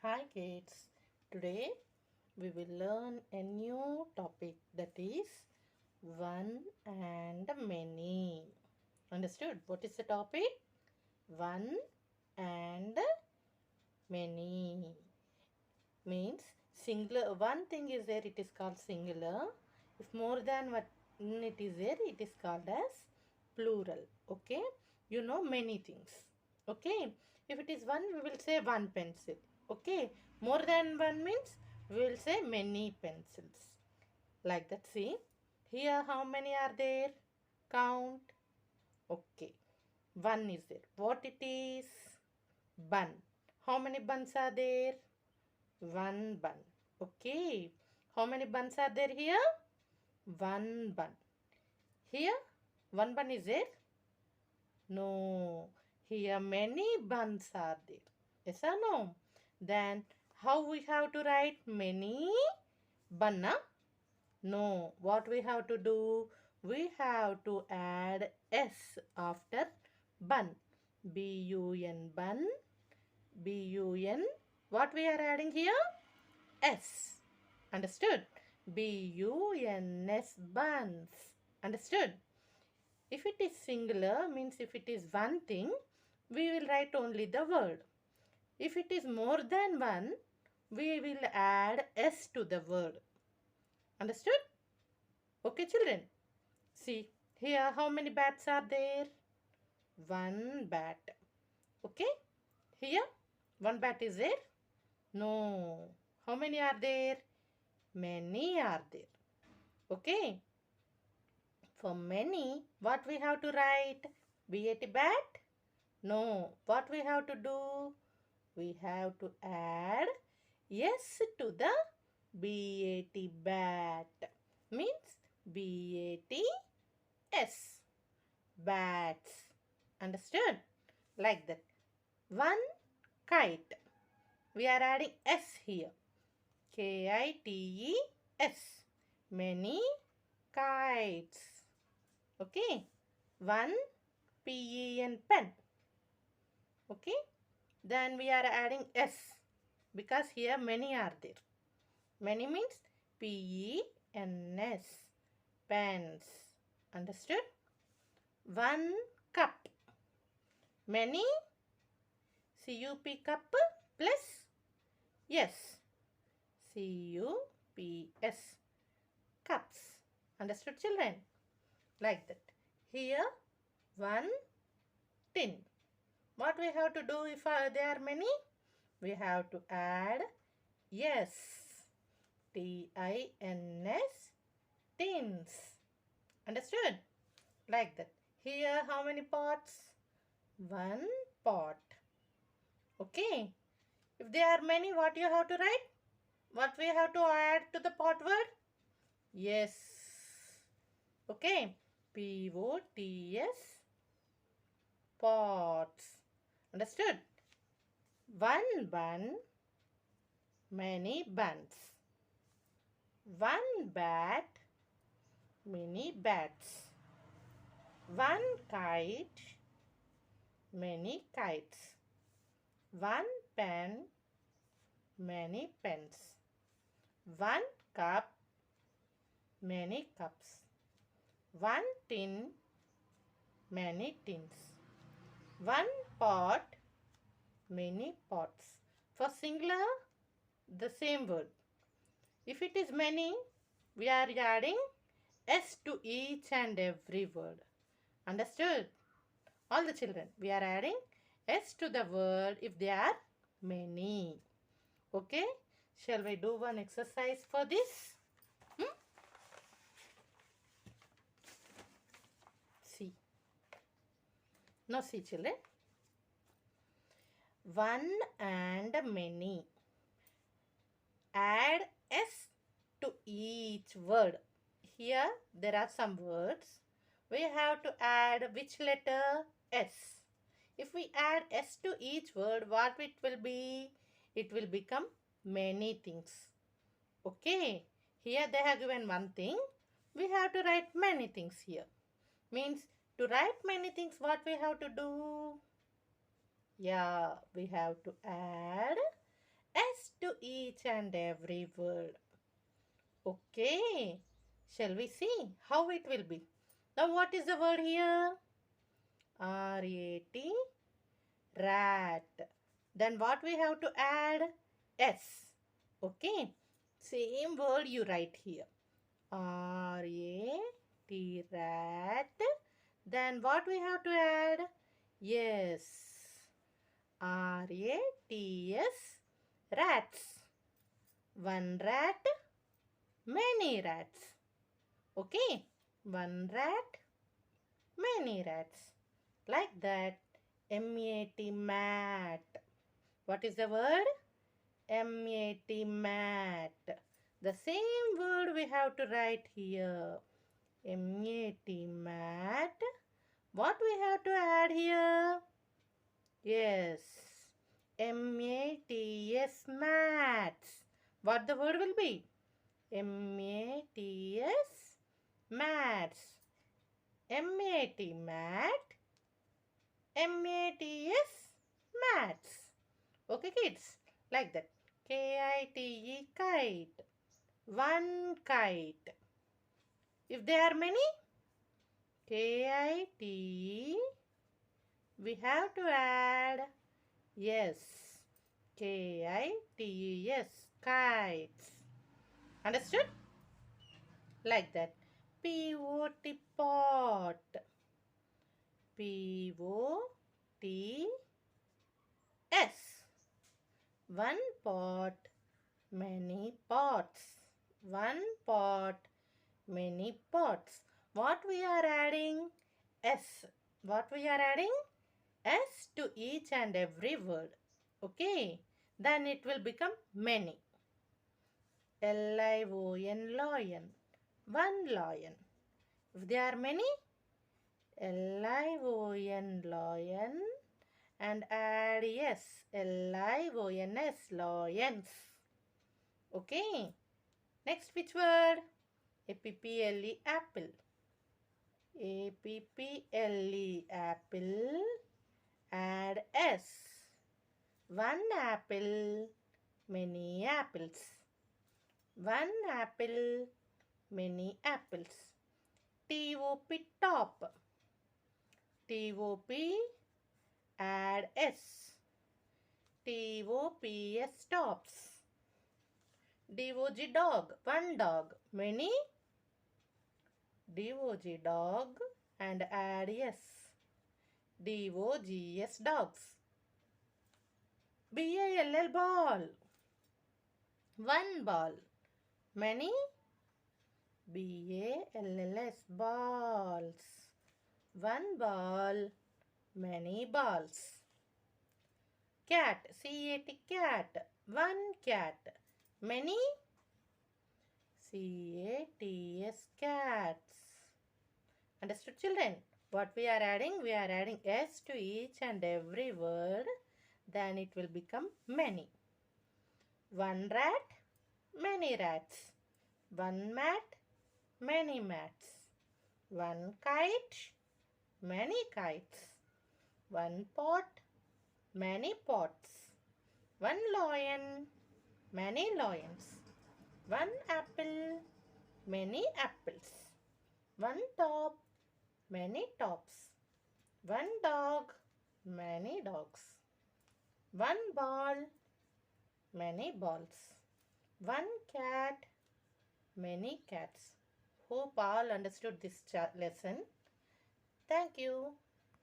Hi kids, today we will learn a new topic that is one and many. Understood? What is the topic? One and many means singular. One thing is there, it is called singular. If more than one it is there, it is called as plural. Okay, you know many things. Okay, if it is one, we will say one pencil. Okay, more than one means we will say many pencils. Like that. See here, how many are there? Count. Okay, one is there. What it is? Bun. How many buns are there? One bun. Okay. How many buns are there here? One bun. Here, one bun is there? No. Here, many buns are there. Yes or no? Then, how we have to write many bun? No. What we have to do? We have to add S after bun. B-U-N bun. B-U-N. What we are adding here? S. Understood? B-U-N-S, buns. Understood? If it is singular, means if it is one thing, we will write only the word. If it is more than one, we will add S to the word. Understood? Okay, children? See, here how many bats are there? One bat. Okay? Here, one bat is there? No. How many are there? Many are there. Okay? For many, what we have to write? BAT bat? No. What we have to do? We have to add S to the BAT bat. Means BATS. Bats. Understood? Like that. One kite. We are adding S here. KITES. Many kites. Okay. One pen. Okay. Then we are adding S because here many are there. Many means PENS. Pens. Understood? One cup. Many CUP cup plus yes. CUPS. Cups. Understood, children? Like that. Here one tin. What we have to do if there are many? We have to add yes. TINS. Tins. Understood? Like that. Here how many pots? One pot. Okay. If there are many, what you have to write? What we have to add to the pot word? Yes. Okay. POTS. Pots. Understood? One bun, many buns. One bat, many bats. One kite, many kites. One pen, many pens. One cup, many cups. One tin, many tins. One pot, many pots. For singular, the same word. If it is many, we are adding S to each and every word. Understood? All the children, we are adding S to the word if they are many. Okay? Shall we do one exercise for this? See. Now see, children. One and many. Add S to each word. Here there are some words. We have to add which letter? S. If we add S to each word, what it will be? It will become many things. Okay. Here they have given one thing. We have to write many things here. Means to write many things, what we have to do? Yeah, we have to add to each and every word. Okay, shall we see how it will be? Now, what is the word here? R-A-T, rat. Then what we have to add? S. Okay, same word you write here. R-A-T, rat. Then what we have to add? Yes. R-A-T-S, rats. One rat, many rats. Okay, one rat, many rats. Like that. M-A-T, mat. What is the word? M-A-T, mat. The same word we have to write here. M-A-T, mat. What we have to add here? Yes. M-A-T-S, mats. What the word will be? M-A-T-S, mats. M-A-T, mat. M-A-T-S, mats. Okay, kids? Like that. K-I-T-E, kite. One kite. If there are many, K-I-T-E, we have to add, yes, K-I-T-E-S, kites. Understood? Like that. P-O-T, pot. P-O-T-S. One pot, many pots. One pot, many pots. What we are adding? S. What we are adding? S to each and every word. Okay. Then it will become many. L-I-O-N, lion. One lion. If there are many, L-I-O-N, lion. And add S. L-I-O-N-S, lions. Okay. Next, which word? A-P-P-L-E, apple. A-P-P-L-E, apple. Add S. One apple, many apples. One apple, many apples. T-O-P, top. T-O-P, add S. T-O-P-S, tops. D-O-G, dog. One dog. Many? D-O-G, dog. And add S. D-O-G-S, dogs. B-A-L-L, ball. One ball. Many? B-A-L-L-S, balls. One ball. Many balls. Cat. C-A-T, cat. One cat. Many? C-A-T-S, cats. Understood, children? What we are adding? We are adding S to each and every word. Then it will become many. One rat, many rats. One mat, many mats. One kite, many kites. One pot, many pots. One lion, many lions. One apple, many apples. One top, many tops. One dog, many dogs. One ball, many balls. One cat, many cats. Hope all understood this lesson. Thank you.